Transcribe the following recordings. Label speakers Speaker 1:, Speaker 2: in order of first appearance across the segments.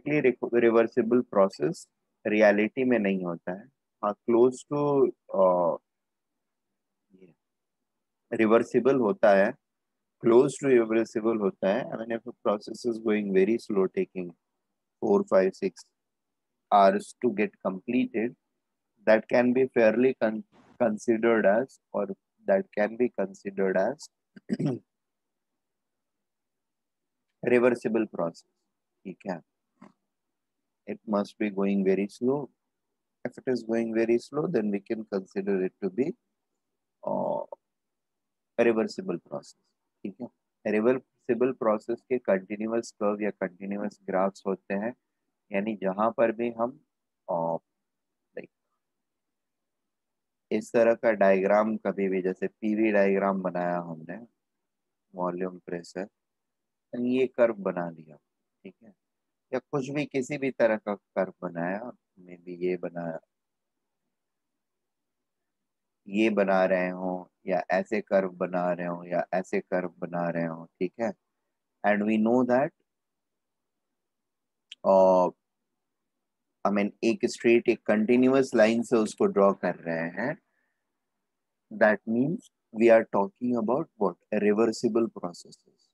Speaker 1: Directly reversible process reality में नहीं होता है। हाँ, क्लोज टू रिवर्सिबल होता है, क्लोज टू रिवर्सिबल होता है। I mean, if a process is going very slow, taking 4, 5, 6 hours to get completed, that can be fairly considered as, or that can be considered as reversible process. ठीक है, it must be going very slow. If it is going very slow, then we can consider it to be uh, a reversible process. ठीक है, reversible process के continuous curve या continuous graphs होते हैं, यानी जहां पर भी हम लाइक इस तरह का डायग्राम कभी भी, जैसे पीवी डायग्राम बनाया हमने, वॉल्यूम प्रेशर, ये कर्व बना लिया, ठीक है, या कुछ भी किसी भी तरह का कर्व बनाया, मे बी ये बना रहे हो, या ऐसे कर्व बना रहे हो, या ऐसे कर्व बना रहे हो, ठीक है, and we know that I mean एक स्ट्रेट, एक कंटिन्यूअस लाइन से उसको ड्रॉ कर रहे हैं, that means we are talking about what, reversible processes.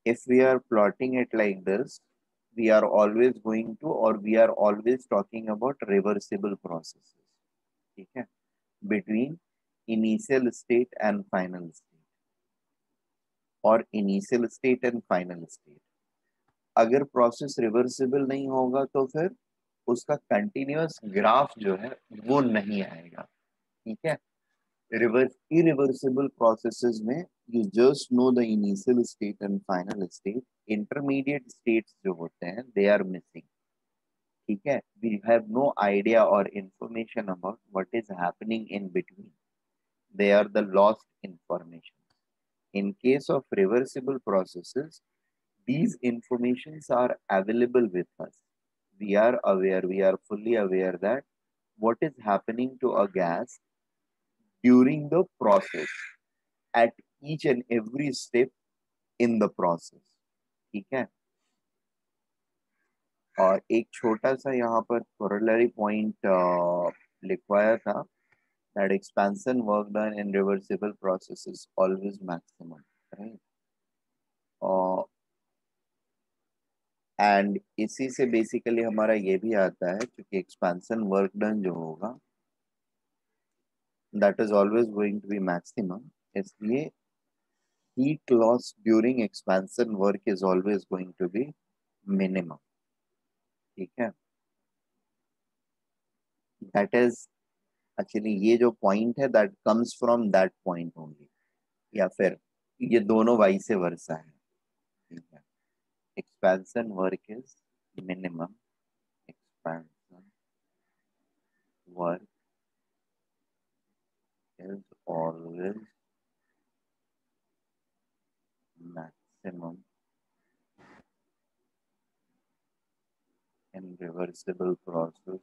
Speaker 1: If we are plotting it like this, we are always going to, or we are always talking about reversible processes, ठीक है, between initial state and final state, or initial state and final state। अगर process reversible नहीं होगा तो फिर उसका continuous graph जो है वो नहीं आएगा, ठीक है। irreversible processes में you just know the initial state and final state, intermediate states जो होते हैं they are missing, ठीक है, we have no idea or information about what is happening in between, they are the lost information। In case of reversible processes, these informations are available with us, we are aware, we are fully aware that what is happening to a gas during the process, at each and every step in the process, ठीक है। और एक छोटा सा यहाँ पर corollary point लिखवाया था, that expansion work done in reversible process is always maximum, right? And इसी से बेसिकली हमारा ये भी आता है, क्योंकि एक्सपेंशन वर्क डन जो होगा that is always going to be maximum, इसलिए heat loss during expansion work is always going to be minimum, ठीक है। दैट इज एक्चुअली ये जो पॉइंट है that comes from that point only, या फिर ये दोनों वाइस वर्सा है, ठीक है। Expansion work is minimum, expansion work is always maximum in reversible processes,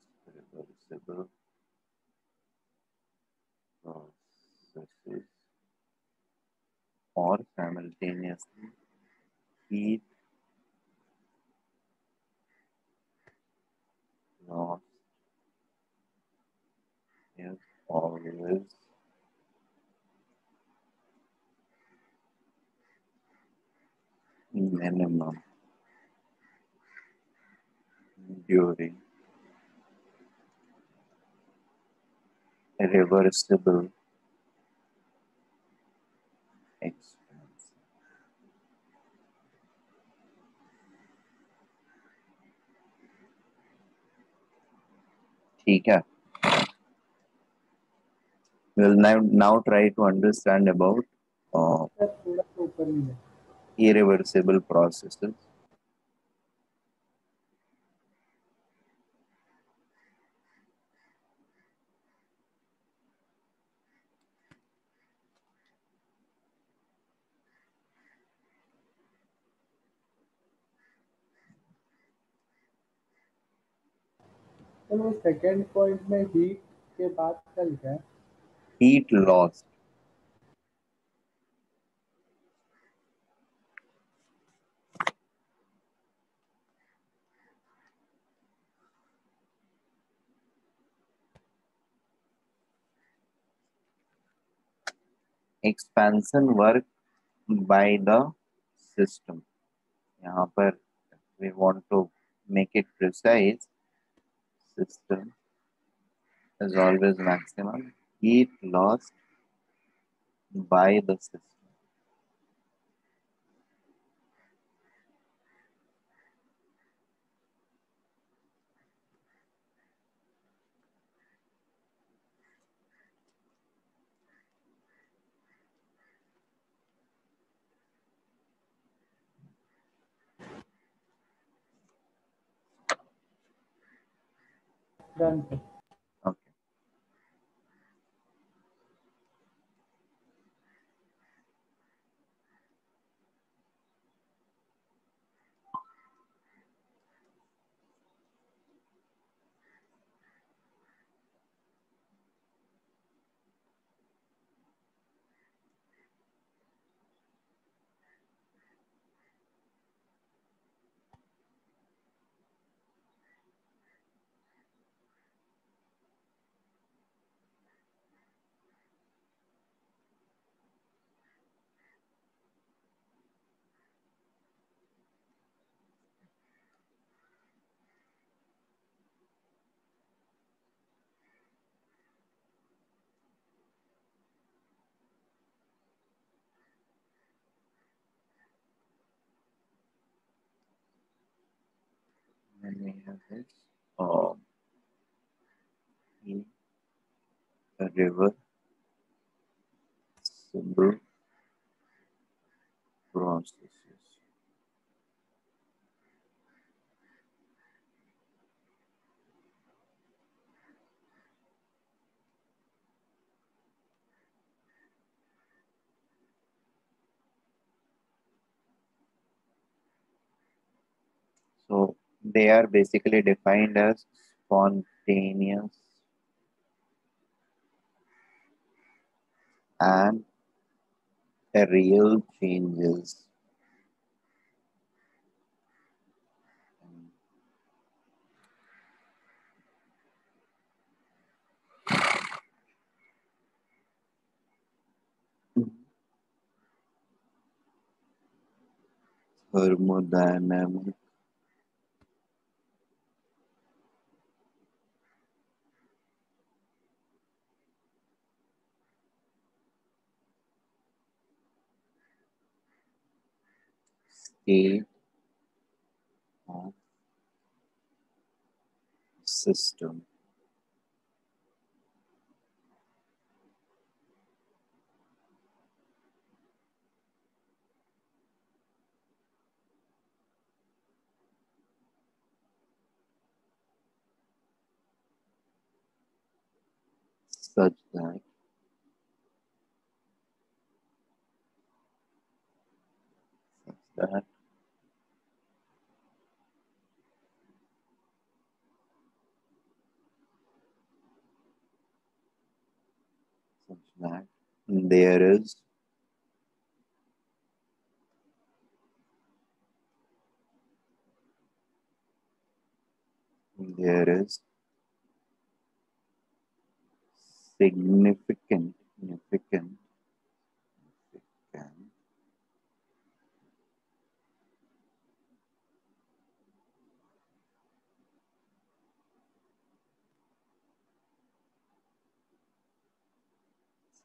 Speaker 1: or simultaneously heat loss is always minimum during reversible expansion, ठीक है। We'll now try to understand about irreversible processes।
Speaker 2: तो वो second point में heat के बाद क्या लिखा है?
Speaker 1: Heat loss, expansion work by the system. यहाँ पर we want to make it precise. System is always maximum heat lost by the system.
Speaker 2: Done.
Speaker 1: Okay. Then we have this in a river simple processes. So they are basically defined as spontaneous and real changes. Thermodynamic state of system such that such that such that there is there is significant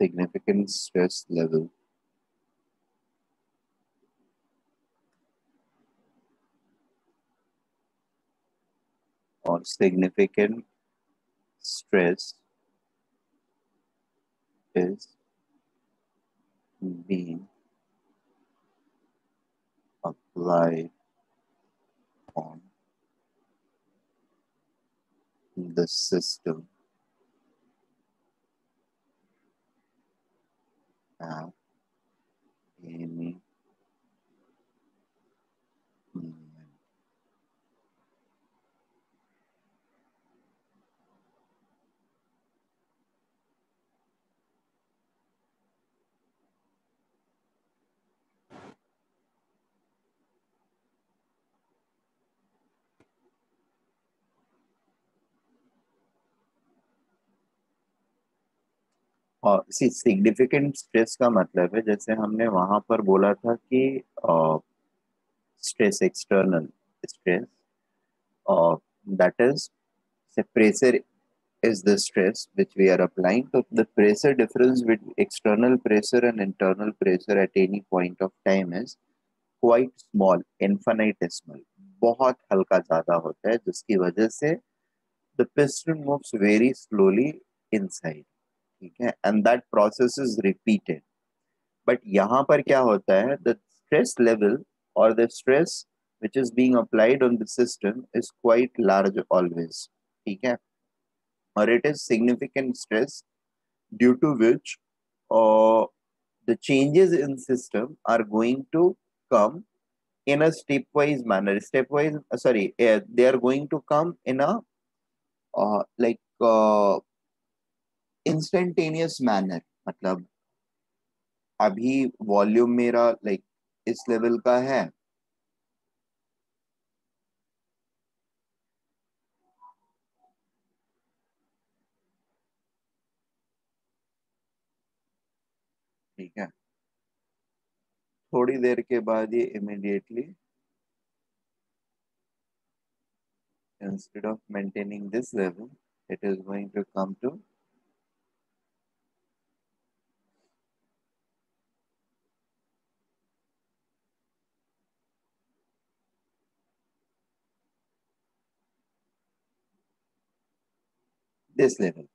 Speaker 1: significant stress level or significant stress is being applied on the system at any moment. और सी significant stress का मतलब है, जैसे हमने वहां पर बोला था कि स्ट्रेस एक्सटर्नल स्ट्रेस, और that is pressure is the stress which we are applying. So the pressure difference with external pressure and internal pressure at any point of time is quite small, infinitesimal, बहुत हल्का ज्यादा होता है, जिसकी वजह से the piston moves very slowly inside. ठीक है, and that process is repeated. But यहाँ पर क्या होता है, the stress level or the stress which is being applied on the system is quite large always. ठीक है, or it is significant stress due to which uh, the changes in system are going to come in a stepwise manner. Stepwise, they are going to come in a like instantaneous manner. मतलब अभी volume मेरा like इस level का है, ठीक है, थोड़ी देर के बाद ये immediately, instead of maintaining this level, it is going to come to this level.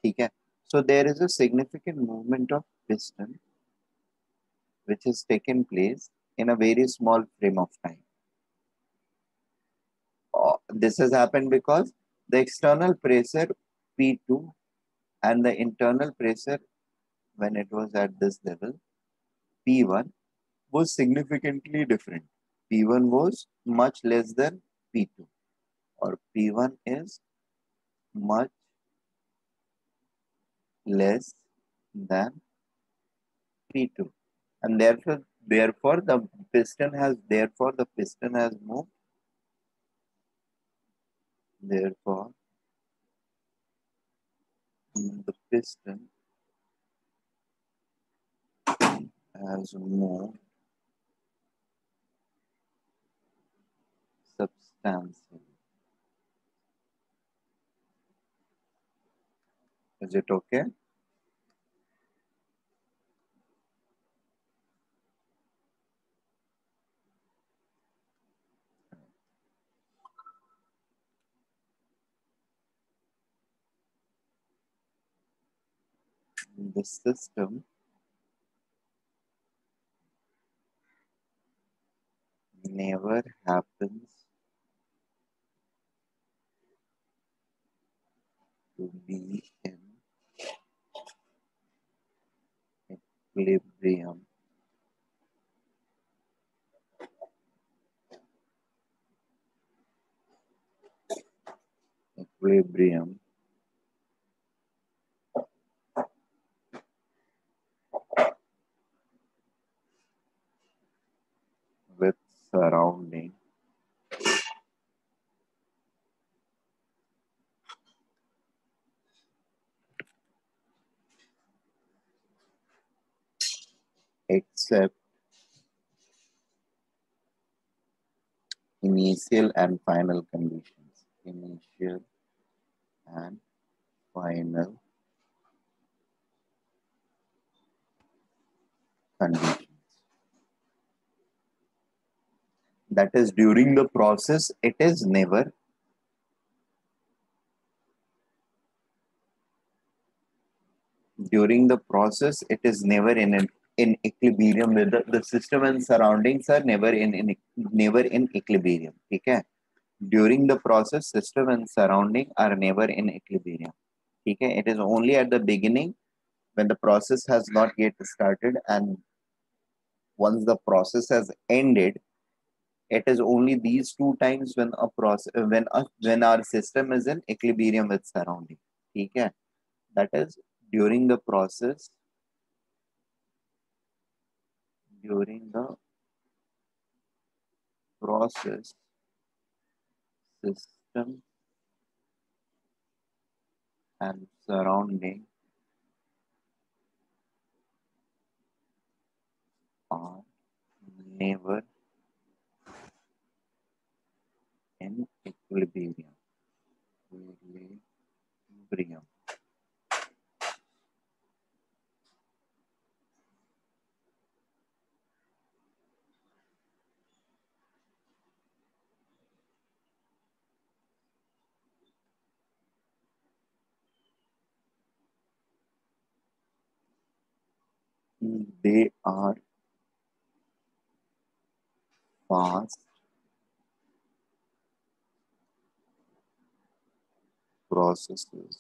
Speaker 1: ठीक है, so there is a significant movement of piston which has taken place in a very small frame of time. This has happened because the external pressure P2 and the internal pressure when it was at this level P1 was significantly different. P1 was much less than P2, or P1 is much less than P2, and therefore the piston has moved. Therefore, the piston has moved substantially. Is it okay? The system never happens to be in equilibrium equilibrium with surrounding except initial and final conditions. Initial and final conditions. That is, during the process, it is never during the process it is never in equilibrium with the system, and surroundings are never in equilibrium. ठीक है, during the process system and surrounding are never in equilibrium. ठीक है, it is only at the beginning when the process has not yet started, and once the process has ended, it is only these two times when a process when our system is in equilibrium with surrounding. ठीक है, that is during the process, during the process system and surrounding are never in equilibrium. Equilibrium. They are fast processes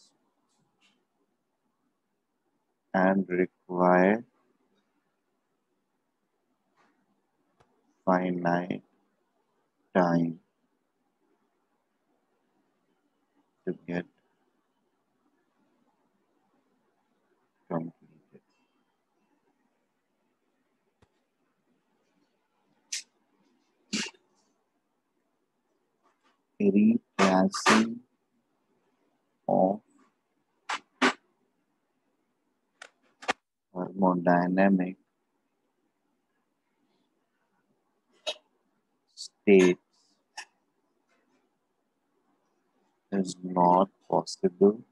Speaker 1: and require finite time to get completed. Retracing of thermodynamic states is not possible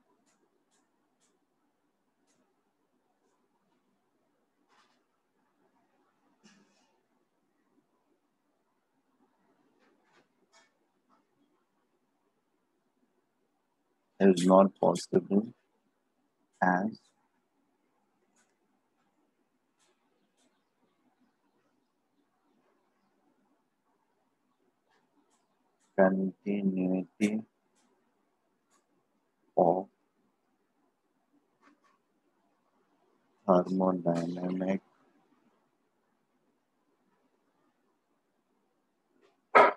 Speaker 1: as continuity of thermodynamic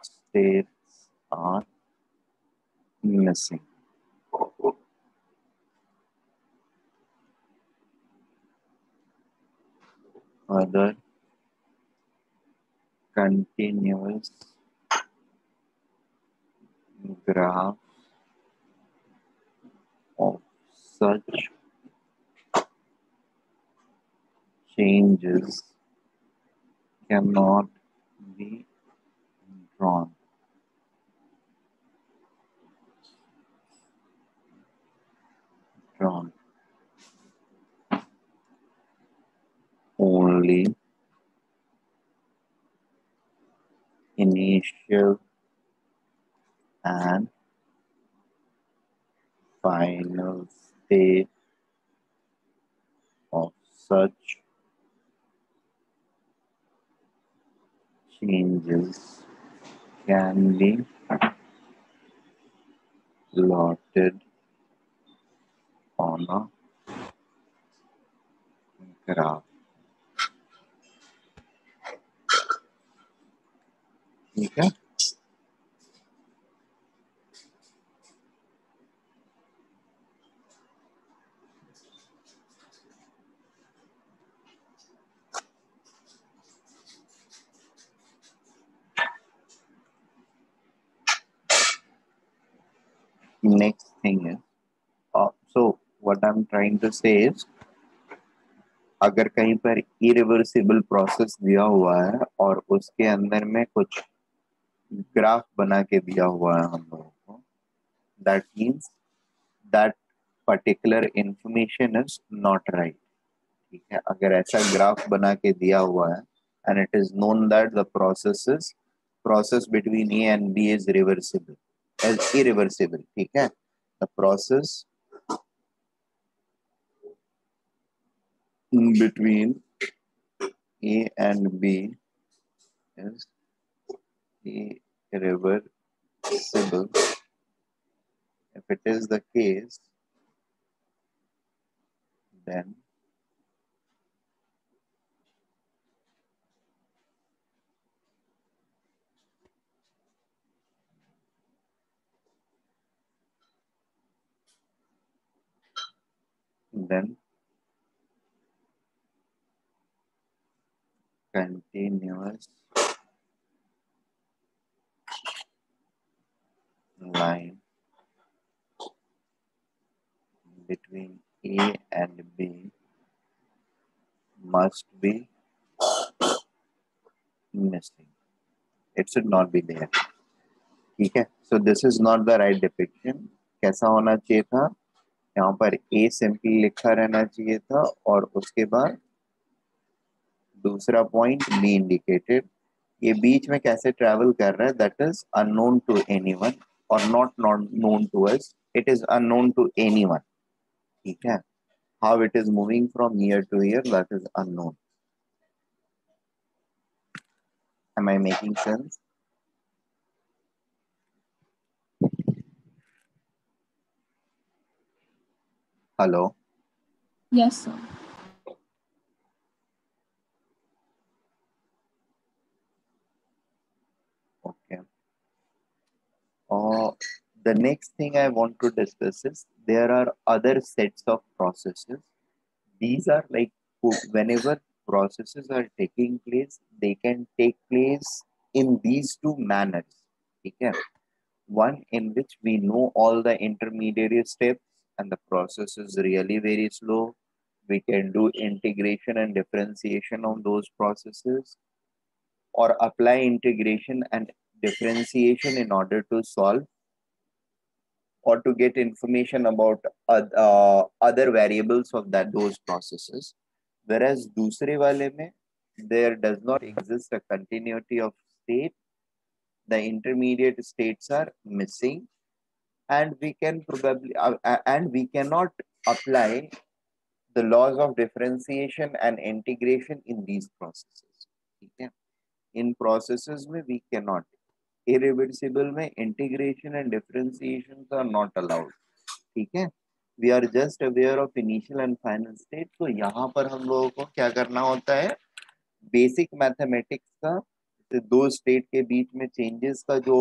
Speaker 1: states are missing. Other continuous graph of such changes cannot be drawn. Drawn. Only initial and final state of such changes can be plotted on a graph. ठीक है? Next thing is, so what I'm trying to say is, अगर कहीं पर irreversible process दिया हुआ है और उसके अंदर में कुछ ग्राफ बना के दिया हुआ है हम लोगों को, that means that particular information is not right. ठीक है, अगर ऐसा ग्राफ बना के दिया हुआ है and it is known that the process between A and B is irreversible. ठीक है, the process between A and B is irreversible. If it is the case, then continuous line between A and B must be missing. It should not be there. ठीक है, so this is not the right depiction. कैसा होना चाहिए था, यहाँ पर a simply लिखा रहना चाहिए था और उसके बाद दूसरा पॉइंट बी इंडिकेटेड. ये बीच में कैसे ट्रेवल कर रहा है, that is unknown to anyone और not known to us. It is unknown to anyone. ठीक है, how it is moving from here to here, that is unknown. Am I making sense? Hello.
Speaker 3: Yes, sir.
Speaker 1: Okay. The next thing I want to discuss is there are other sets of processes. These are like whenever processes are taking place, they can take place in these two manners. Okay. One in which we know all the intermediary steps and the process is really very slow. We can do integration and differentiation of those processes or apply integration and differentiation in order to solve or to get information about other variables of those processes. Whereas दूसरे वाले में there does not exist a continuity of state. The intermediate states are missing, and we can probably and we cannot apply the laws of differentiation and integration in these processes. ठीक है, in processes में we cannot. Irreversible में integration and differentiations are not allowed. ठीक है, we are just aware of initial and final state. तो यहाँ पर हम लोगों को क्या करना होता है, बेसिक मैथमेटिक्स का दो स्टेट के बीच में चेंजेस का जो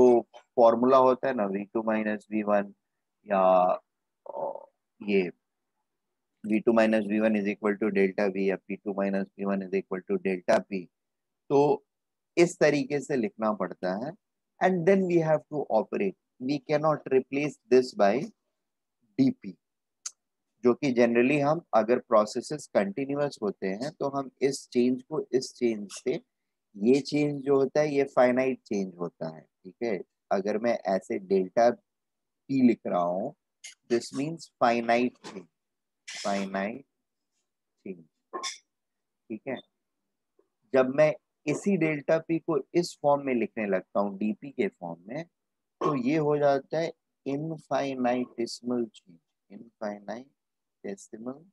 Speaker 1: फॉर्मूला होता है ना, v2 माइनस v1 या ये v2 minus v1 is equal to delta v या p2 minus v1 is equal to delta p. तो इस तरीके से लिखना पड़ता है and then we have to operate. We can not replace this by dp, जो कि जनरली हम अगर प्रोसेसेस कंटिन्यूअस होते हैं तो हम इस चेंज को इस चेंज से, ये चेंज जो होता है ये फाइनाइट चेंज होता है. ठीक है, अगर मैं ऐसे डेल्टा p लिख रहा हूं, this means finite change. Finite change. ठीक है, जब मैं इसी डेल्टा p को इस फॉर्म में लिखने लगता हूं dp के फॉर्म में, तो ये हो जाता है इनफाइनाइटेसिमल चेंज. Infinitesimal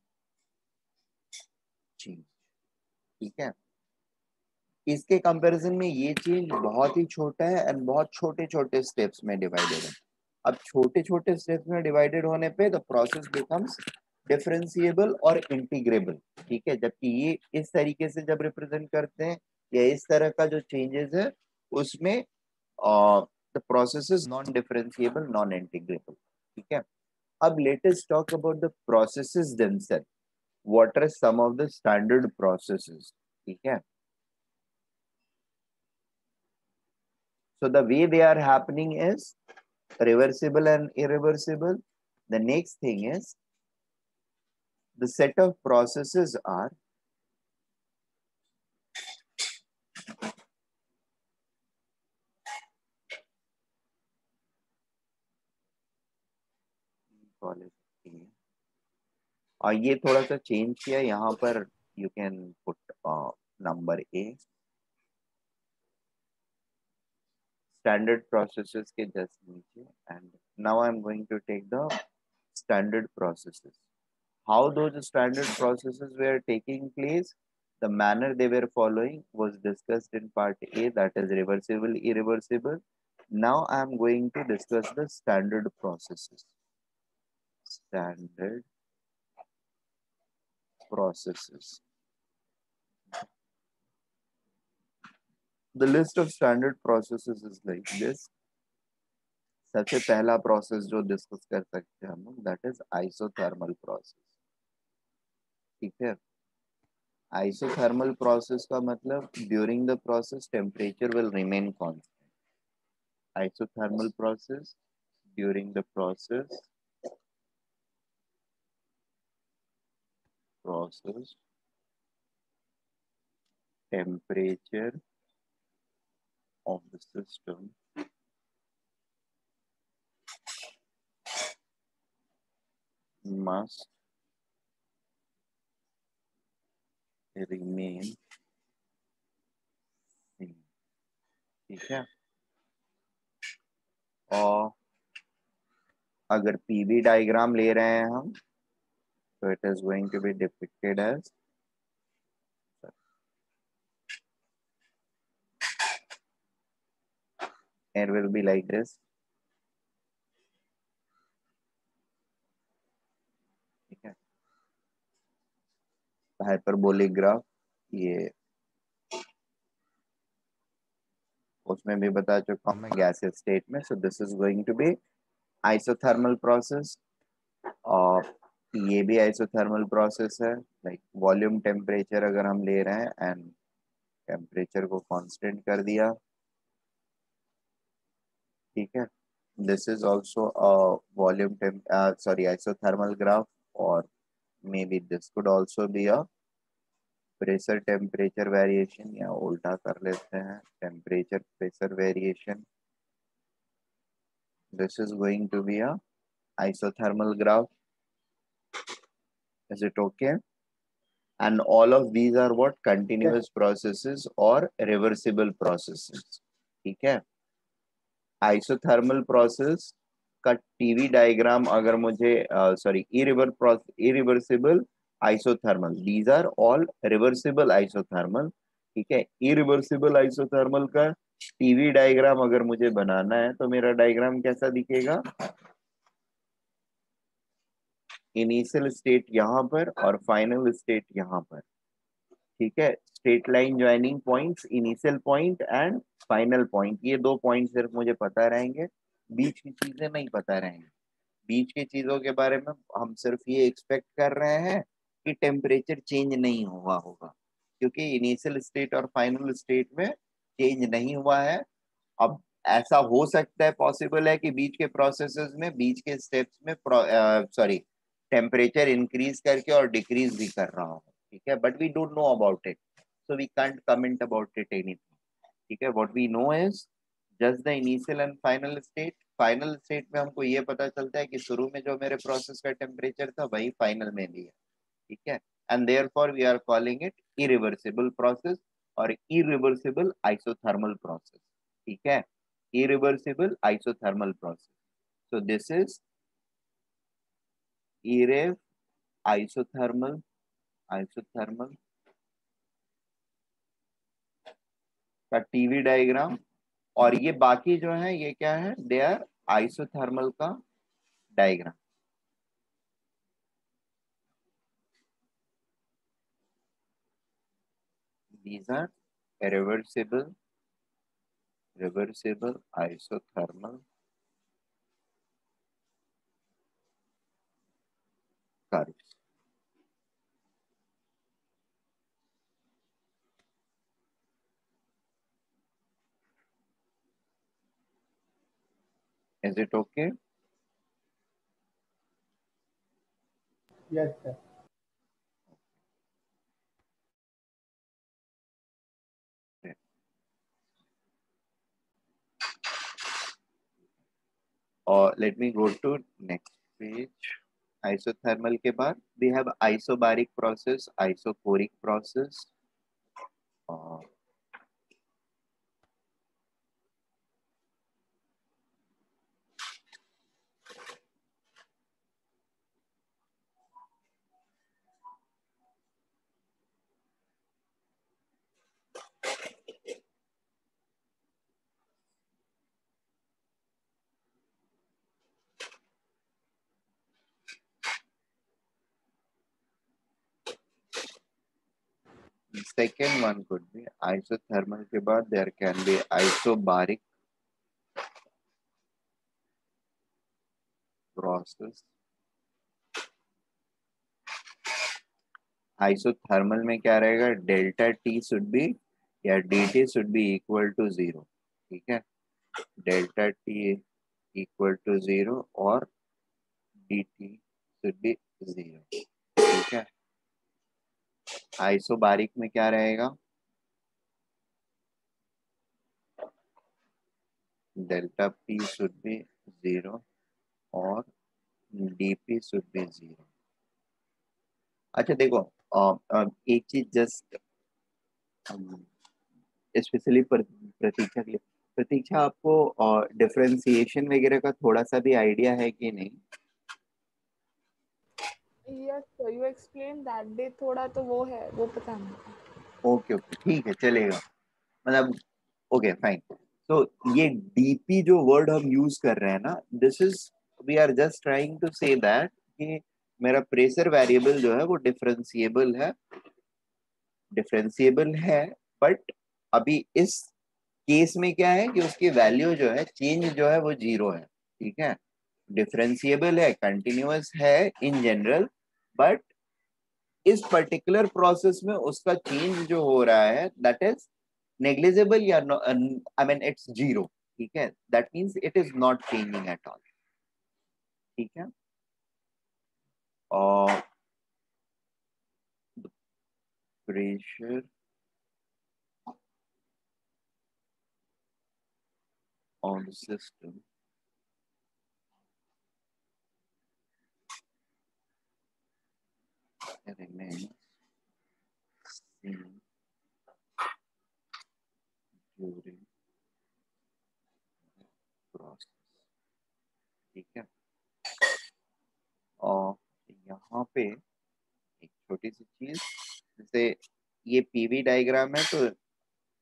Speaker 1: change. ठीक है, इसके कंपैरिजन में ये चेंज बहुत ही छोटा है एंड बहुत छोटे छोटे स्टेप्स में डिवाइडेड है. अब छोटे छोटे स्टेप्स में डिवाइडेड होने पे द प्रोसेस बिकम्स डिफरेंशिएबल और इंटीग्रेबल. ठीक है, जबकि ये इस तरीके से जब रिप्रेजेंट करते हैं या इस तरह का जो चेंजेस है उसमें the process is non differentiable, non integrable. ठीक है, अब let us talk about the processes themselves. What are some of the standard processes. ठीक है, so the way they are happening is reversible and irreversible. The next thing is the set of processes are और ये थोड़ा सा change किया यहाँ पर. You can put number A. Standard processes के जस्ट नीचे. And now I am going to take the standard processes. How those standard processes were taking place, the manner they were following was discussed in part A, that is reversible, irreversible. Now I am going to discuss the standard processes. Standard processes. The list of standard processes is like this. सबसे पहला process जो discuss कर सकते हैं हम लोग, that is isothermal process. ठीक है, आइसोथर्मल प्रोसेस का मतलब during the process temperature will remain constant. Isothermal process, during the process temperature of the system must remain same. ठीक है, और अगर पीवी डायग्राम ले रहे हैं हम, तो it is going to be depicted as it will be like this. ठीक है, हाइपरबोलिक ग्राफ, ये उसमें भी बता चुका हूं मैं गैसियस स्टेट में. So this is going to be isothermal process, और ये भी आइसोथर्मल प्रोसेस है. लाइक वॉल्यूम टेम्परेचर अगर हम ले रहे हैं एंड टेम्परेचर को कांस्टेंट कर दिया, ठीक है. This is also volume sorry isothermal graph, और may be this could also be a pressure temperature variation, या उल्टा कर लेते हैं temperature pressure variation. This is going to be a isothermal graph. Is it okay? And all of these are what?
Speaker 2: Yes.
Speaker 1: Continuous processes or reversible processes. ठीक है, isothermal process का TV diagram अगर मुझे sorry irreversible isothermal, these are all reversible isothermal. ठीक है, irreversible isothermal का TV diagram अगर मुझे बनाना है, तो मेरा डायग्राम कैसा दिखेगा? इनिशियल स्टेट यहाँ पर और फाइनल स्टेट यहाँ पर. ठीक है, straight line joining points, initial point and final point, ये दो पॉइंट सिर्फ मुझे पता रहेंगे, बीच की चीजें नहीं पता रहेंगी. बीच की चीजों के बारे में हम सिर्फ ये एक्सपेक्ट कर रहे हैं कि टेम्परेचर चेंज नहीं हुआ होगा, क्योंकि इनिशियल स्टेट और फाइनल स्टेट में चेंज नहीं हुआ है. अब ऐसा हो सकता है, पॉसिबल है कि बीच के प्रोसेसेस में, बीच के स्टेप्स में सॉरी टेम्परेचर इंक्रीज करके और डिक्रीज भी कर रहा हो. ठीक है, but we don't know about it, so we can't comment about it anything. ठीक है, what we know is just the initial and final state. Final state में हमको ये पता चलता है कि शुरू में जो मेरे प्रोसेस का टेम्परेचर था वही फाइनल में भी है. ठीक है, and therefore we are calling it irreversible process और इरिवर्सिबल आइसोथर्मल प्रोसेस. ठीक है, irreversible isothermal process. So this is irrev isothermal का टीवी डायग्राम, और ये बाकी जो है ये क्या है? दे आर आइसोथर्मल का diagram. These are reversible isothermal curves. Is it okay?
Speaker 2: Yes, sir.
Speaker 1: और let me go to next page. Isothermal के बाद we have isobaric process, isochoric process. Second one could be isothermal के बाद there can be isobaric process. Isothermal में क्या रहेगा? Delta T should be या D T should be equal to 0. ठीक है, डेल्टा टी इक्वल टू 0 और D T should B 0. ठीक है, आइसोबारिक में क्या रहेगा? delta P should be 0 और dP should be 0. अच्छा देखो, एक चीज जस्ट स्पेशली प्रतीक्षा के लिए, प्रतीक्षा आपको डिफरेंशिएशन वगैरह का थोड़ा सा भी आइडिया है कि नहीं?
Speaker 4: Yes sir, you explain that day, थोड़ा तो वो है, वो पता नहीं।
Speaker 1: ओके ओके, ठीक है, चलेगा, मतलब ओके फाइन. तो ये डीपी जो वर्ड हम यूज कर रहे हैं ना, this is, we are just trying to say that कि मेरा प्रेशर वेरिएबल जो है वो डिफरेंशिएबल है, बट अभी इस केस में क्या है कि उसकी वैल्यू जो है, चेंज जो है वो 0 है. ठीक है, डिफरेंशिएबल है, कंटिन्यूअस है इन जनरल, बट इस पर्टिकुलर प्रोसेस में उसका चेंज जो हो रहा है दैट इज नेग्लिजिबल या आई मीन इट्स 0. ठीक है, that means it is not changing at all. ठीक है, और pressure on the system remains same during process. ठीक है, और यहाँ पे एक छोटी सी चीज, जैसे ये पीवी डायग्राम है, तो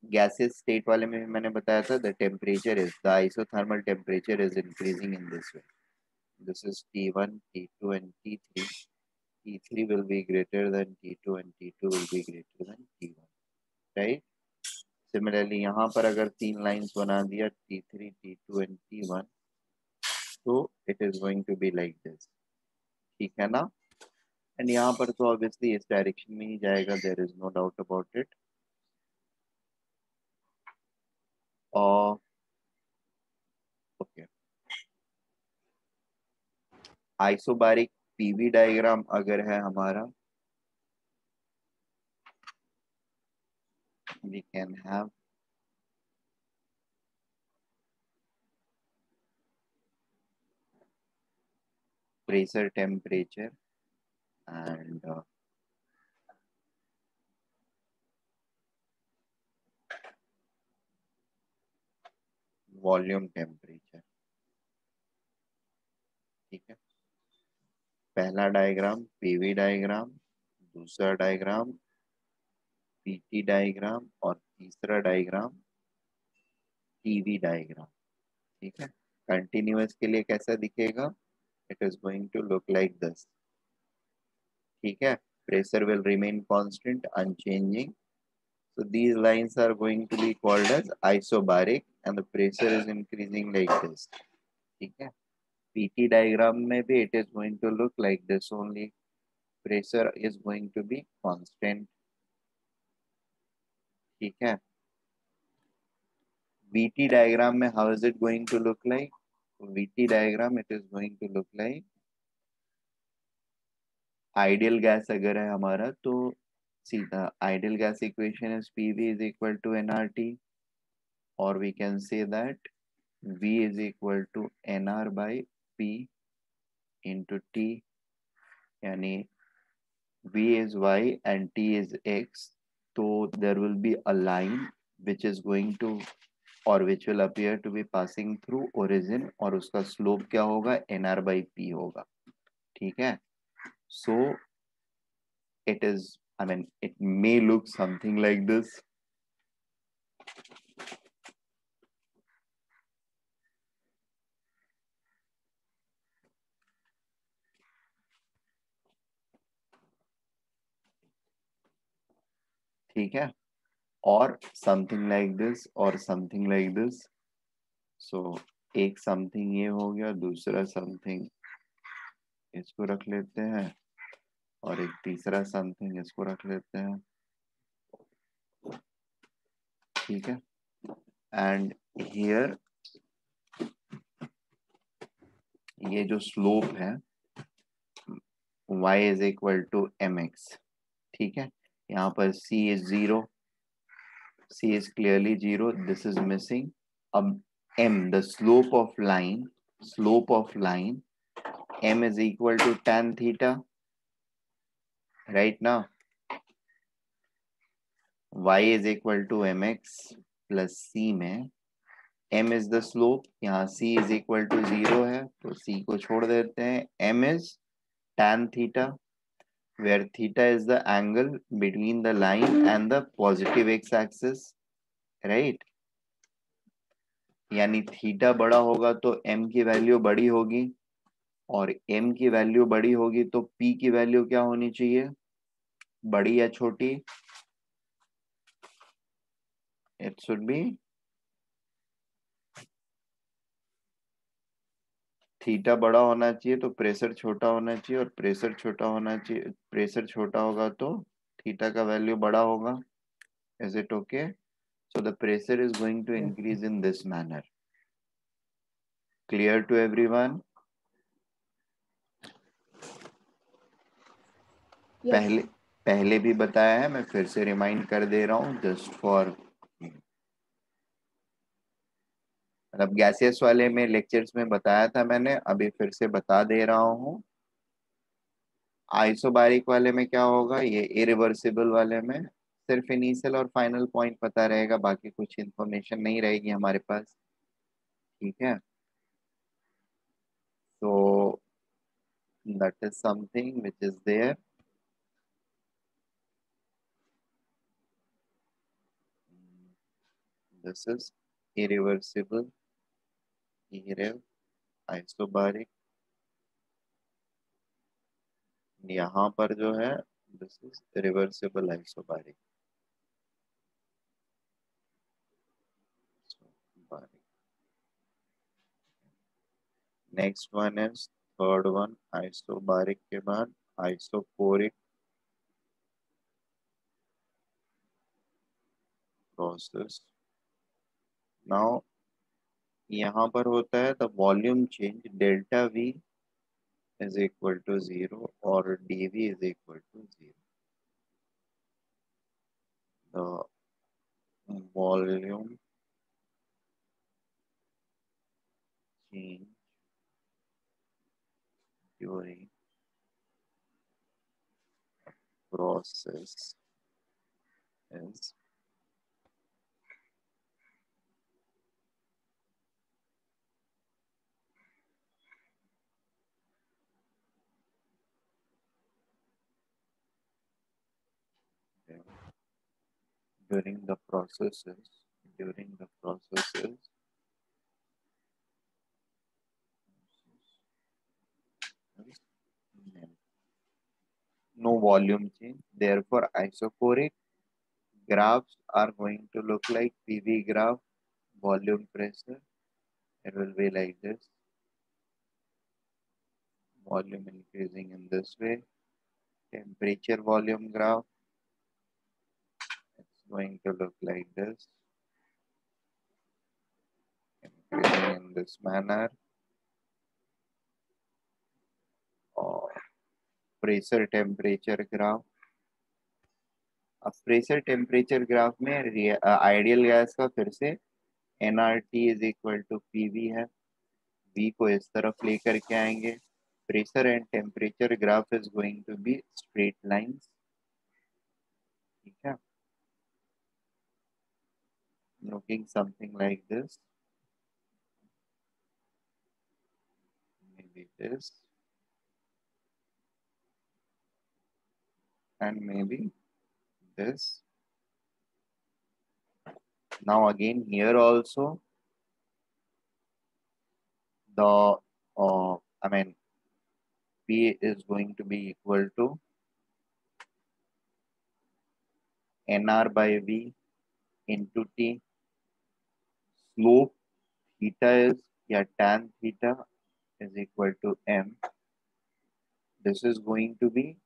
Speaker 1: गैसेस स्टेट वाले में भी मैंने बताया था, the temperature is, the isothermal temperature is increasing in this way. This is T1, T2 and T3. T3 will be greater than T2 and T2 will be greater than T1, right? Similarly यहाँ पर अगर 3 lines बना दिया, T3, T2 and T1, तो it is going to be like this. ठीक है ना? And यहाँ पर तो ऑब्वियसली इस डायरेक्शन में ही जाएगा, there is no doubt about it. और ओके, आइसोबारिक पीवी डायग्राम अगर है हमारा, we can have pressure, temperature and volume temperature. ठीक है, पहला डायग्राम पीवी डायग्राम, दूसरा डायग्राम पीटी डायग्राम और तीसरा डायग्राम टीवी डायग्राम. ठीक है, कंटिन्यूअस के लिए कैसा दिखेगा, it is going to look like this. ठीक है, pressure will remain constant, unchanging. So these lines are going to be called as isobaric and the pressure is increasing like this. ठीक है, PT diagram में भी it is going to look like this only. Pressure is going to be constant. ठीक है, VT diagram में how is it going to look like? VT diagram it is going to look like ideal gas अगर है हमारा तो सीधा ideal gas equation is PV is equal to nRT, or we can say that V is equal to nR by P into T, यानी V is Y and T is X. So there will be a line which is going to or which will appear to be passing through origin, और उसका slope क्या होगा, nR by P होगा. ठीक है, so it is, I mean it may look something like this. ठीक है, और समथिंग लाइक दिस और समथिंग लाइक दिस. सो एक समथिंग ये हो गया, दूसरा समथिंग इसको रख लेते हैं और एक तीसरा समथिंग इसको रख लेते हैं. ठीक है, एंड हियर ये जो स्लोप है y is equal to mx. ठीक है, यहाँ पर c इज 0, c is clearly 0, this is missing. अब m, the slope of line, m is equal to tan theta, right? Now y is equal to mx plus c में m is the slope, यहाँ c is equal to 0 है, तो c को छोड़ देते हैं. m is tan theta, where theta is the angle between the line and the positive x-axis, right? यानी theta बड़ा होगा तो m की वैल्यू बड़ी होगी, और m की वैल्यू बड़ी होगी तो p की वैल्यू क्या होनी चाहिए, बड़ी या छोटी? इट शुड बी थीटा बड़ा होना चाहिए तो प्रेशर छोटा होना चाहिए, और प्रेशर छोटा होना चाहिए, प्रेशर छोटा होगा तो थीटा का वैल्यू बड़ा होगा. Is it okay? So the pressure is going to increase in this manner. Clear to everyone?
Speaker 4: Yes.
Speaker 1: पहले भी बताया है, मैं फिर से रिमाइंड कर दे रहा हूँ, जस्ट फॉर, मतलब गैसियस वाले में लेक्चर्स में बताया था मैंने, अभी फिर से बता दे रहा हूँ. आइसोबारिक वाले में क्या होगा, ये इरिवर्सिबल वाले में सिर्फ इनिशियल और फाइनल पॉइंट पता रहेगा, बाकी कुछ इंफॉर्मेशन नहीं रहेगी हमारे पास. ठीक है? तो that is something which is there. This is irreversible, isobaric. यहाँ पर जो है this is reversible isobaric. Next one is third one, isobaric के बाद आइसोपोरिक प्रोसेस. नाउ यहाँ पर होता है the volume change delta V is equal to 0 or dV is equal to 0. The volume change during process is during the processes no volume change, therefore isoporic graphs are going to look like PV graph. Volume pressure, it will be like this, volume increasing in this way. Temperature volume graph, it's going to look like this, increasing in this manner. और pressure temperature graph. अब pressure temperature graph में ideal gas का फिर से nRT is equal to PV है, V को इस तरफ लेकर के आएंगे. Pressure and temperature graph is going to be straight lines. ठीक है? Looking something like this, maybe this and maybe this. Now again here also the I mean P is going to be equal to NR by V into T. Slope theta is, yeah, tan theta is equal to M. This is going to be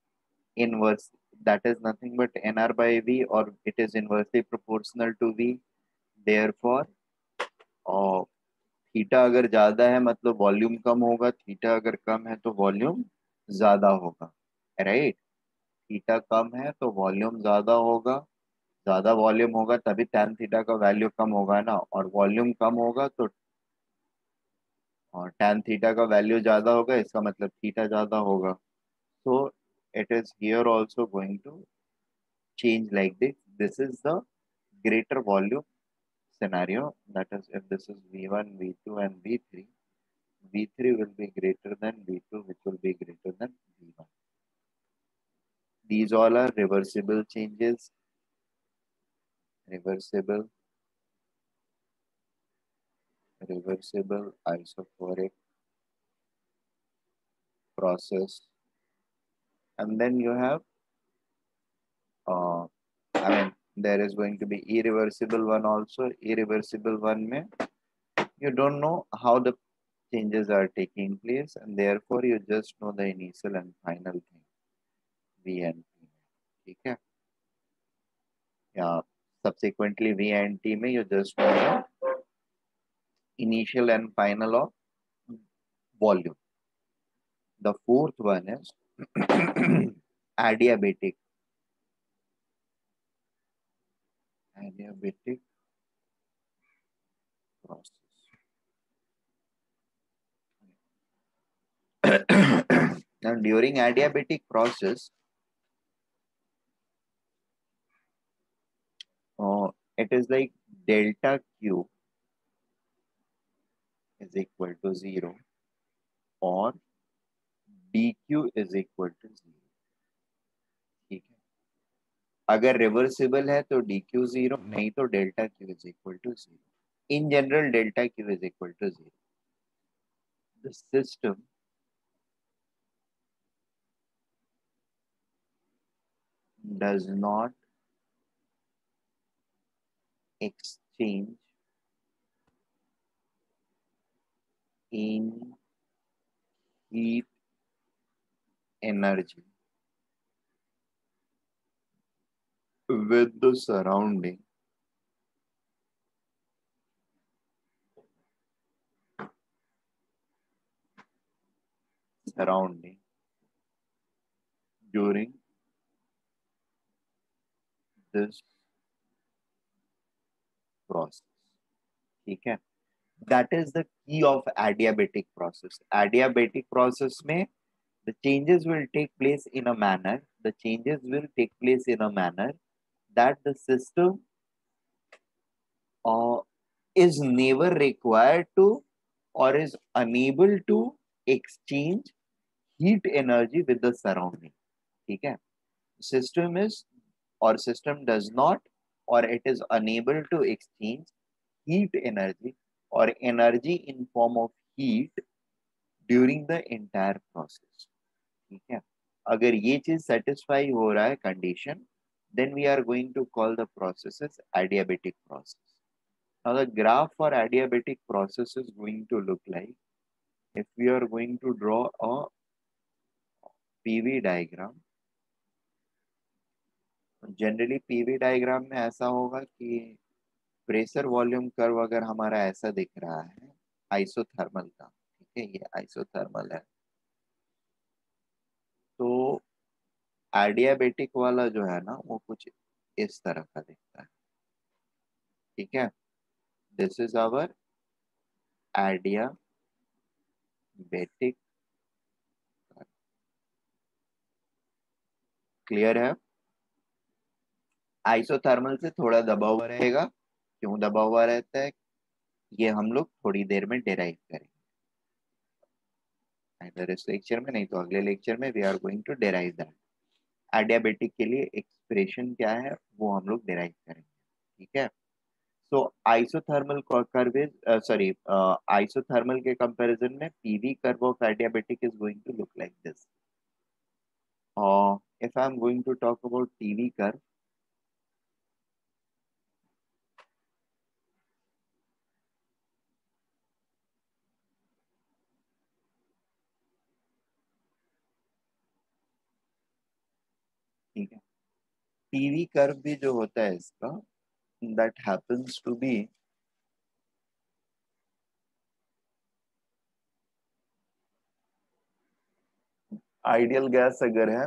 Speaker 1: inverse, that is nothing but NR by V, or it is inversely proportional to V. Therefore theta अगर ज्यादा है मतलब volume कम होगा, theta अगर कम है तो volume ज्यादा होगा, राइट? थीटा कम है तो वॉल्यूम ज्यादा होगा, ज्यादा वॉल्यूम होगा तभी tan थीटा का वैल्यू कम होगा ना, और वॉल्यूम कम होगा तो और tan थीटा का वैल्यू ज्यादा होगा, इसका मतलब थीटा ज्यादा होगा. So it is here also going to change like this. This is the greater volume scenario. That is, if this is V1, V2, and V3, V3 will be greater than V2, which will be greater than V1. These all are reversible changes. Reversible isophoric process. And then you have, I mean, there is going to be irreversible one also. Irreversible one mein, you don't know how the changes are taking place, and therefore you just know the initial and final thing, V and T. ठीक है? Yeah. Subsequently, V and T में you just know the initial and final of volume. The fourth one is adiabatic. Adiabatic process. Now, during adiabatic process, it is like delta Q is equal to 0 or dq is equal to 0. ठीक है? अगर reversible है तो dq 0, नहीं तो delta q is equal to 0. In general, delta q is equal to 0. The system does not exchange any heat energy with the surrounding during this process. ठीक है? That is the key of adiabatic process. Adiabatic process में the changes will take place in a manner. The changes will take place in a manner that the system is never required to or is unable to exchange heat energy with the surrounding. ठीक है? System is or system does not or it is unable to exchange heat energy or energy in form of heat during the entire process. ठीक है? अगर ये चीज satisfy हो रहा है condition, then we are going to call the process as adiabatic process. Now the graph for adiabatic process is going to look like, if we are going to draw a PV diagram, generally PV diagram में ऐसा होगा कि pressure volume curve अगर हमारा ऐसा दिख रहा है आइसोथर्मल का, ठीक है, ये आइसोथर्मल है, तो एडियाबेटिक वाला जो है ना वो कुछ इस तरह का दिखता है. ठीक है? This is our adiabatic. Clear है? आइसोथर्मल से थोड़ा दबा हुआ रहेगा. क्यों दबा हुआ रहता है ये हम लोग थोड़ी देर में डिराइव करेंगे, इधर इस लेक्चर में, नहीं तो अगले लेक्चर में we are going to derive that. Adiabatic के लिए एक्सप्रेशन क्या है वो हम लोग डिराइव करेंगे. ठीक है? So isothermal curve is sorry isothermal के कंपैरिजन में PV curve of adiabatic is going to look like this. If I am going to talk about PV curve, ठीक है, पीवी कर्व भी जो होता है इसका, that happens to be ideal gas अगर है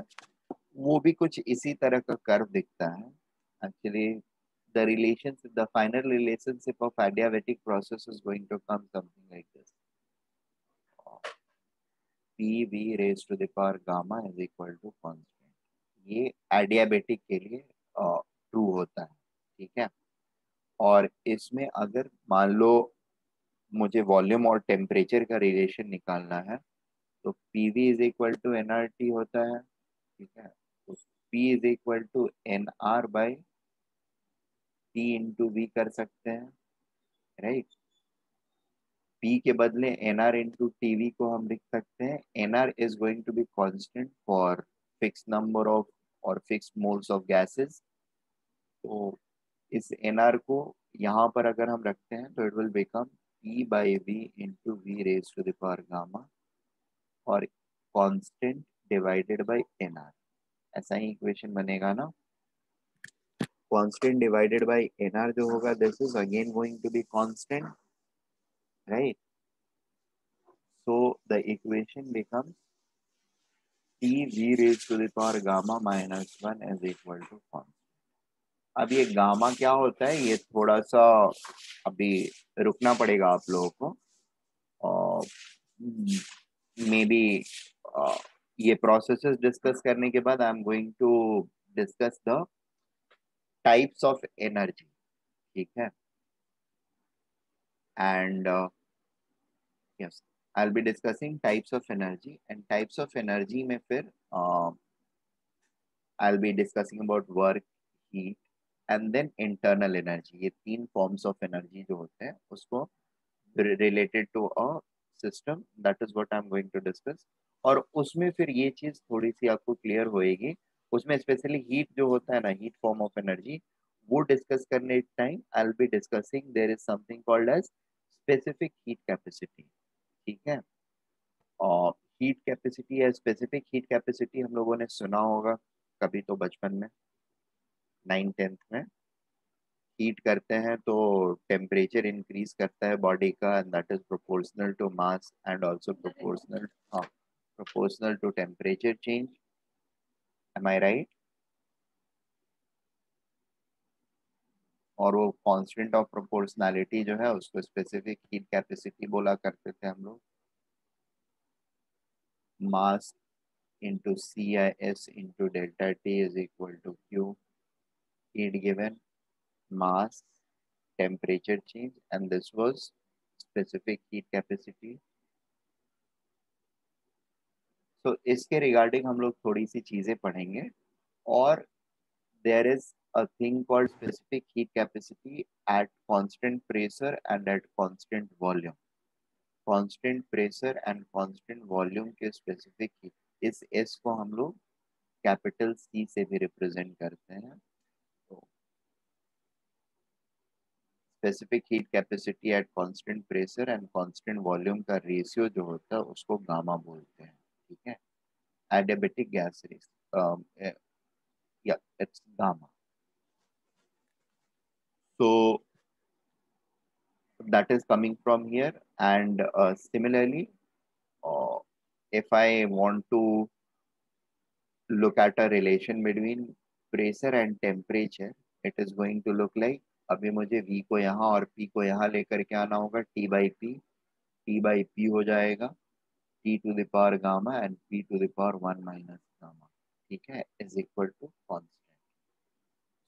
Speaker 1: वो भी कुछ इसी तरह का कर्व दिखता है. Actually the relationship, the final relationship of adiabatic process is going to come something like this. P V raise to the power gamma is equal to constant. ये एडियाबेटिक के लिए ट्रू होता है, ठीक है। और इसमें अगर मान लो मुझे वॉल्यूम और टेम्परेचर का रिलेशन निकालना है तो P V is equal to N R T होता है, ठीक है। तो P is equal to N R by T into V कर सकते हैं, राइट। पी के बदले N R into T V को हम लिख सकते हैं N R is going to be constant for fix number of और फिक्स मोल्स ऑफ गैसेस। तो इस एन आर को यहाँ पर अगर हम रखते हैं तो it will become P by V into V raise to the power gamma और constant divided by N R. ऐसा ही इक्वेशन बनेगा ना। Constant divided by N R जो होगा this is again going to be constant, right. So the equation becomes P V raise to the power gamma minus 1 is equal to constant. अब ये gamma क्या होता है ये थोड़ा सा अभी रुकना पड़ेगा आप लोगों को। मे बी ये प्रोसेसेस डिस्कस करने के बाद I am going to discuss the types of energy, ठीक है। And yes I will be discussing types of energy and types of energy में फिर I will be discussing about work, heat and then internal energy. ये तीन forms of energy जो होते हैं उसको related to a system, that is what I'm going to discuss। और उसमें फिर ये चीज थोड़ी सी आपको क्लियर होएगी, उसमें स्पेशली हीट जो होता है ना, हीट फॉर्म ऑफ एनर्जी, वो डिस्कस करने time I will be discussing there is something called as specific heat capacity, ठीक है। और हीट कैपेसिटी या स्पेसिफिक हीट कैपेसिटी हम लोगों ने सुना होगा कभी तो बचपन में 9th-10th में। हीट करते हैं तो टेम्परेचर इंक्रीज करता है बॉडी का and that is proportional to mass and also proportional to temperature change. Am I right? और वो कांस्टेंट ऑफ प्रोपोर्शनैलिटी जो है उसको स्पेसिफिक हीट कैपेसिटी बोला करते थे हम लोग। Mass into C I S into delta T is equal to Q. Heat given, mass, temperature change, and this was specific heat capacity। तो इसके रिगार्डिंग हम लोग थोड़ी सी चीजें पढ़ेंगे। और there is a thing called specific heat capacity at constant pressure and at constant volume। constant pressure and constant volume के specific heat, इस S को हम लोग कैपिटल C से भी रिप्रेजेंट करते हैं। तो specific heat capacity at constant pressure and constant volume का रेशियो जो होता है उसको गामा बोलते हैं, ठीक है। एडियाबेटिक गैस रेशियो, या it's gamma. So that is coming from here, and similarly if I want to look at a relation between pressure and temperature, it is going to look like, अभी मुझे V को यहाँ और P को यहाँ लेकर के आना होगा, T by P हो जाएगा T to the power gamma and P to the power 1 minus gamma, ठीक है, is equal to constant।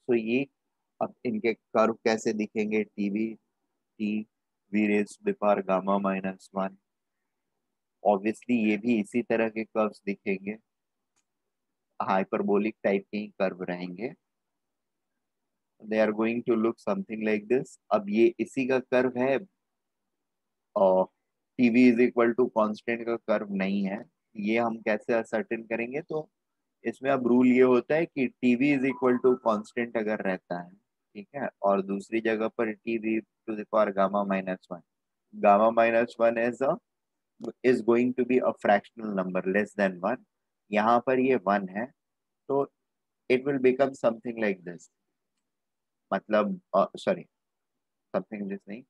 Speaker 1: so ये अब इनके कर्व कैसे दिखेंगे, T V raised to the power gamma minus 1। Obviously ये भी इसी तरह के कर्व्स दिखेंगे, हाइपरबोलिक टाइप के ही कर्व रहेंगे। They are going to look something like this. अब ये इसी का कर्व है और TV is equal to constant का कर्व नहीं है। ये हम कैसे असर्टेन करेंगे, तो इसमें अब रूल ये होता है कि TV is equal to constant अगर रहता है, ठीक है, और दूसरी जगह पर TV to the power gamma minus 1, gamma minus 1 is going to be a fractional number less than 1, यहाँ पर ये 1 है, तो it will become something like this। मतलब सॉरी, समथिंग दिस नहीं,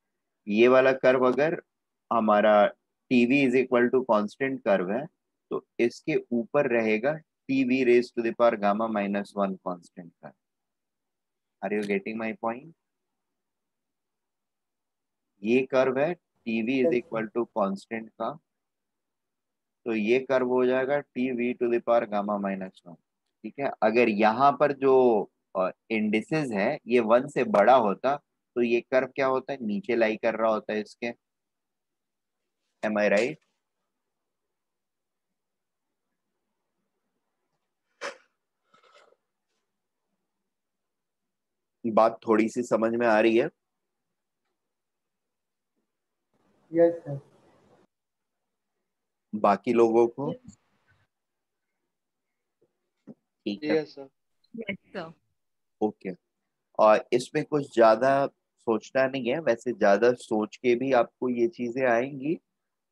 Speaker 1: ये वाला कर्व अगर हमारा TV is equal to constant curve है तो इसके ऊपर रहेगा TV raise to the power gamma minus 1 constant curve. Are you getting my point? ये कर्व है TV is
Speaker 2: Yes, sir.
Speaker 1: Equal to constant का तो ये कर्व हो जाएगा T V to the power gamma minus one. ठीक है, अगर यहाँ पर जो इंडिसेस है ये 1 से बड़ा होता तो ये कर्व क्या होता है, नीचे लाई कर रहा होता है इसके। M I right? बात थोड़ी सी समझ में आ रही है?
Speaker 2: Yes sir.
Speaker 1: बाकी लोगों को ठीक है?
Speaker 5: Yes sir.
Speaker 3: Yes, sir.
Speaker 1: Okay. और इसमें कुछ ज्यादा सोचना नहीं है, वैसे ज्यादा सोच के भी आपको ये चीजें आएंगी।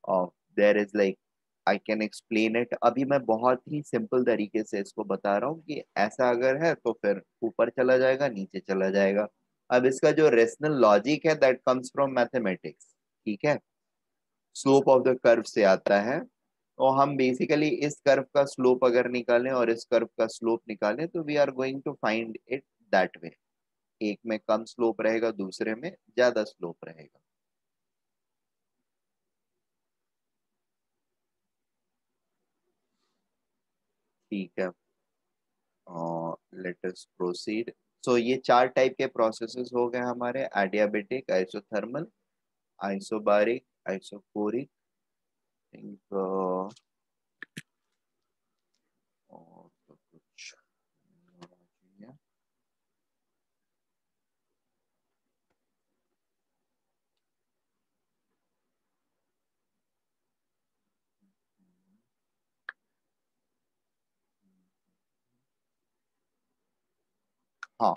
Speaker 1: और there is like I can explain it. अभी मैं बहुत ही सिंपल तरीके से इसको बता रहा हूँ कि ऐसा अगर है तो फिर ऊपर चला जाएगा, नीचे चला जाएगा। अब इसका जो रेशनल लॉजिक है दैट कम्स फ्रॉम मैथमेटिक्स। ठीक है, स्लोप ऑफ द कर्व से आता है। तो हम बेसिकली इस कर्व का स्लोप अगर निकालें और इस कर्व का स्लोप निकालें तो we are going to find it that way. एक में कम स्लोप रहेगा, दूसरे में ज्यादा स्लोप रहेगा। ठीक है, लेट अस प्रोसीड। सो ये 4 टाइप के प्रोसेसेस हो गए हमारे, एडियाबेटिक, आइसोथर्मल, आइसोबारिक, आइसोकोरिक, और तो कुछ। हाँ,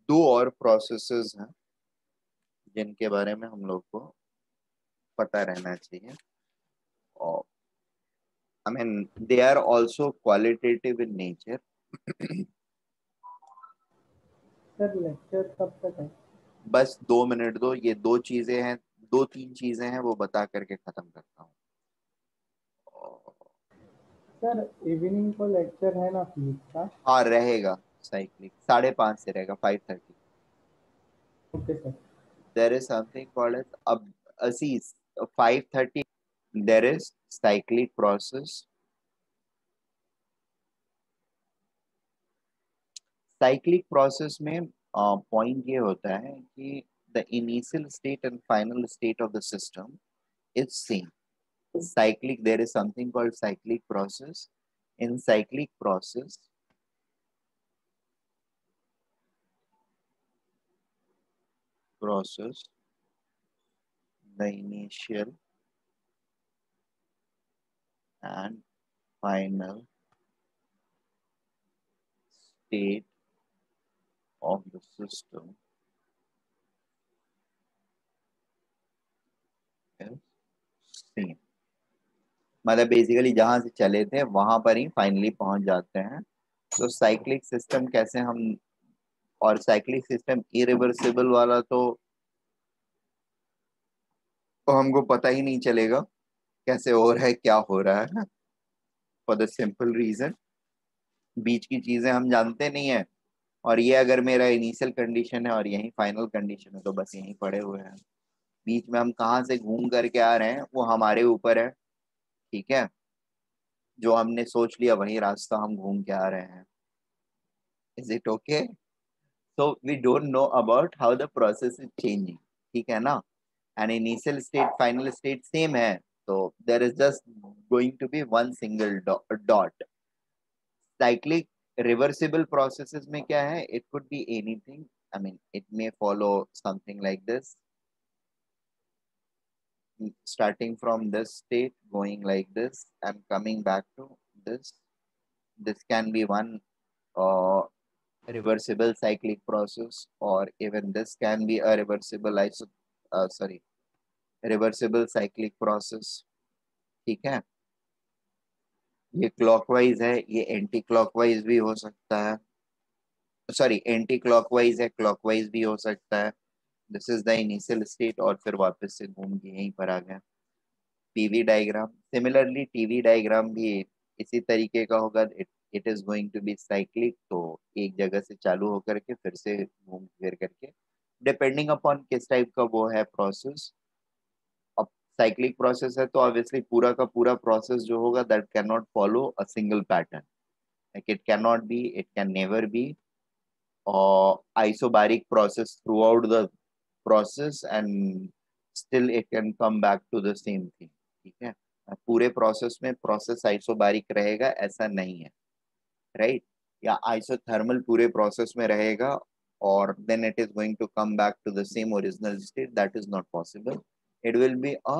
Speaker 1: 2 और प्रोसेसेस हैं जिनके बारे में हम लोग को पता रहना चाहिए। और I mean, they are also qualitative in nature.
Speaker 2: Sir lecture कब तक है?
Speaker 1: बस 2 मिनट दो, ये 2 चीजें हैं, 2-3 चीजें हैं वो बता करके खत्म करता हूँ।
Speaker 2: सर इवनिंग को लेक्चर है ना फिजिक्स का?
Speaker 1: हाँ रहेगा, साइक्लिक 5:30 से रहेगा, 5:30।
Speaker 2: Okay sir.
Speaker 1: There is something called as अब असीस 5:30। There is cyclic process. Cyclic process में पॉइंट ये होता है कि the initial state and final state of the system is same. Cyclic, there is something called cyclic process. In cyclic process, the initial and final state of the system is same। मतलब basically जहां से चले थे वहां पर ही finally पहुंच जाते हैं। तो साइक्लिक सिस्टम कैसे हम, और साइक्लिक सिस्टम इरिवर्सिबल वाला तो हमको पता ही नहीं चलेगा कैसे हो रहा है, क्या हो रहा है, फॉर द सिंपल रीजन बीच की चीजें हम जानते नहीं है। और ये अगर मेरा इनिशियल कंडीशन है और यही फाइनल कंडीशन है तो बस यहीं पड़े हुए हैं। बीच में हम कहाँ से घूम करके आ रहे हैं वो हमारे ऊपर है। ठीक है, जो हमने सोच लिया वही रास्ता हम घूम के आ रहे हैं। Is it okay? So we don't know about how the process is changing. ठीक है ना? And initial state final state same है, तो there is just going to be one single dot. Cyclic reversible processes में क्या है, it could be anything. I mean, it may follow something like this, starting from this state, going like this, and coming back to this. This can be one uh, reversible cyclic process, or even this can be a reversible cyclic process. ठीक है, ये clockwise है, ये anti clockwise भी हो सकता है। Sorry, anti clockwise है, क्लॉकवाइज भी हो सकता है। This is the initial state और फिर वापस से घूम के यहीं पर आ गया। PV diagram, similarly TV diagram भी इसी तरीके का होगा। It is going to be cyclic, तो एक जगह से चालू होकर के फिर से घूम फिर करके, डिपेंडिंग अपॉन किस टाइप का वो है प्रोसेस। अब साइक्लिक प्रोसेस है तो ऑब्वियसली पूरा का पूरा प्रोसेस जो होगा that can not follow a single pattern, like it can not be, it can never be isobaric process throughout the process and still it can come back to the same thing. ठीक है, पूरे process में process isobaric रहेगा ऐसा नहीं है, right? या isothermal पूरे प्रोसेस में रहेगा और then it is going to come back to the same original state, that is not possible. It will be a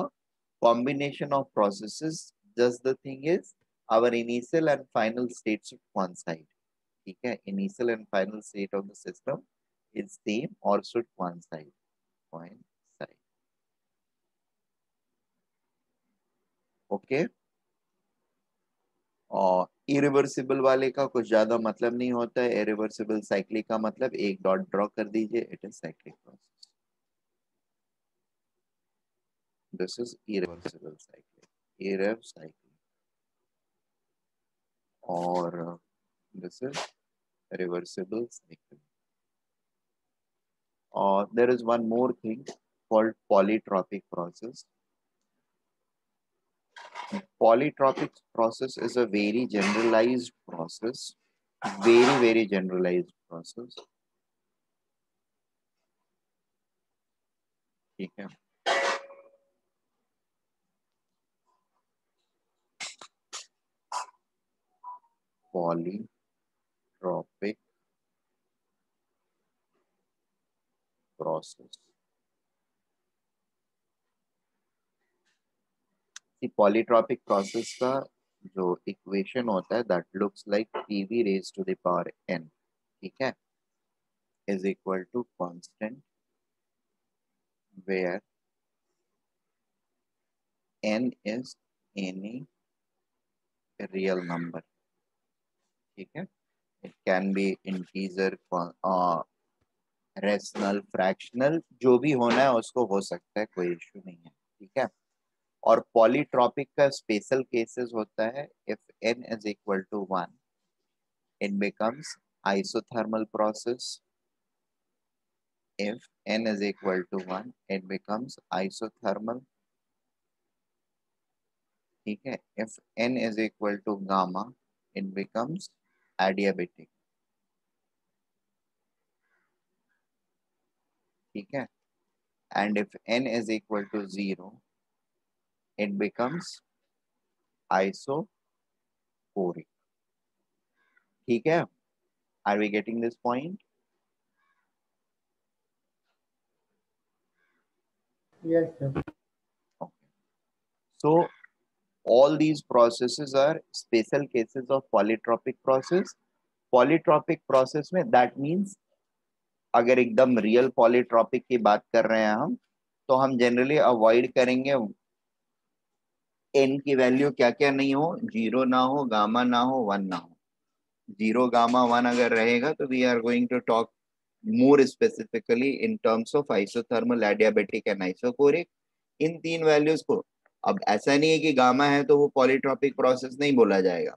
Speaker 1: combination of processes, just the thing is our initial and final states should coincide. ठीक है, initial and final state of the system is same or should coincide. Okay, और irreversible वाले का कुछ ज्यादा मतलब नहीं होता है. इरिवर्सिबल साइक्लिक का मतलब एक डॉट ड्रॉ कर दीजिए, it is cyclic process. This is irreversible cyclic, इरेव साइक्लिक, और this is reversible cycle. There is one more thing called polytropic process. Polytropic process is a very generalized process, very generalized process. ठीक है, polytropic process. Polytropic process का जो equation होता है that looks like PV raise to the power n, ठीक है, is equal to constant where n is any real number. ठीक है, it can be integer, rational, fractional, जो भी होना है उसको हो सकता है, कोई इश्यू नहीं है. ठीक है, और पॉलीट्रॉपिक का स्पेशल केसेस होता है if n is equal to 1 it becomes isothermal process. If n is equal to 1 it becomes isothermal. ठीक है, if n is equal to gamma it becomes adiabatic. ठीक है, and if n is equal to 0 it becomes isochoric. ठीक है, are we getting this point?
Speaker 2: Yes, sir.
Speaker 1: Okay, so all these processes are special cases of polytropic process. Polytropic process में that means अगर एकदम real polytropic की बात कर रहे हैं हम, तो हम जनरली अवॉइड करेंगे n की वैल्यू क्या क्या नहीं हो, 0 ना हो, गामा ना हो, 1 ना हो. 0 गामा 1 अगर रहेगा तो we are going to talk more specifically in terms of isothermal, adiabatic and isochoric. इन तीन वैल्यूज को, अब ऐसा नहीं है कि गामा है तो वो पॉलीट्रॉपिक प्रोसेस नहीं बोला जाएगा,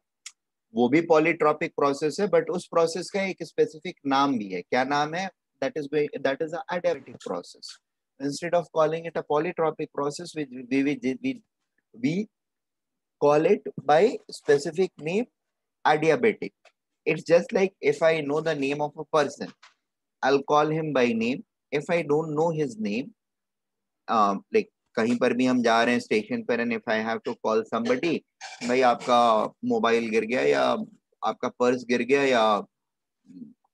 Speaker 1: वो भी पॉलीट्रॉपिक प्रोसेस है, बट उस प्रोसेस का एक स्पेसिफिक नाम भी है. क्या नाम है? that is an adiabatic process. Instead of calling it a polytropic process, we call it by specific name, adiabatic. It's just like if I know the name of a person, I'll call him by name. If I don't know his name, like कहीं पर भी हम जा रहे हैं station पर, and if I have to call somebody, भाई आपका मोबाइल गिर गया या आपका पर्स गिर गया या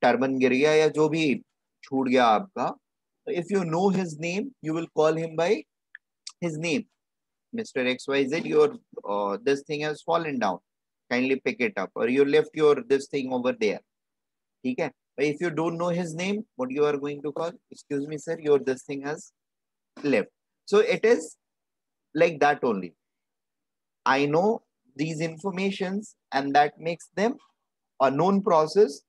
Speaker 1: टर्बन गिर गया या जो भी छूट गया आपका, तो if you know his name you will call him by his name. Mr. XYZ, your this thing has fallen down. Kindly pick it up. Or you left your this thing over there. ठीक है. But if you don't know his name, what you are going to call? Excuse me, sir, your this thing has left. So it is like that only. I know these informations, and that makes them a known process,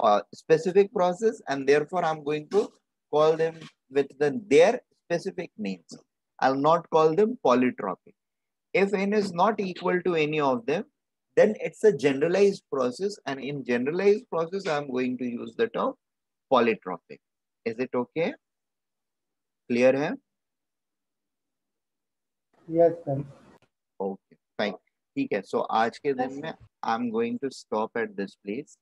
Speaker 1: a specific process, and therefore I'm going to call them with their specific names. I'll not call them polytropic. If n is not equal to any of them, then it's a generalized process, and in generalized process, I'm going to use the term polytropic. Is it okay? Clear hai?
Speaker 2: Yes, sir.
Speaker 1: Okay fine, ठीक है. So आज के दिन में I am going to stop at this place.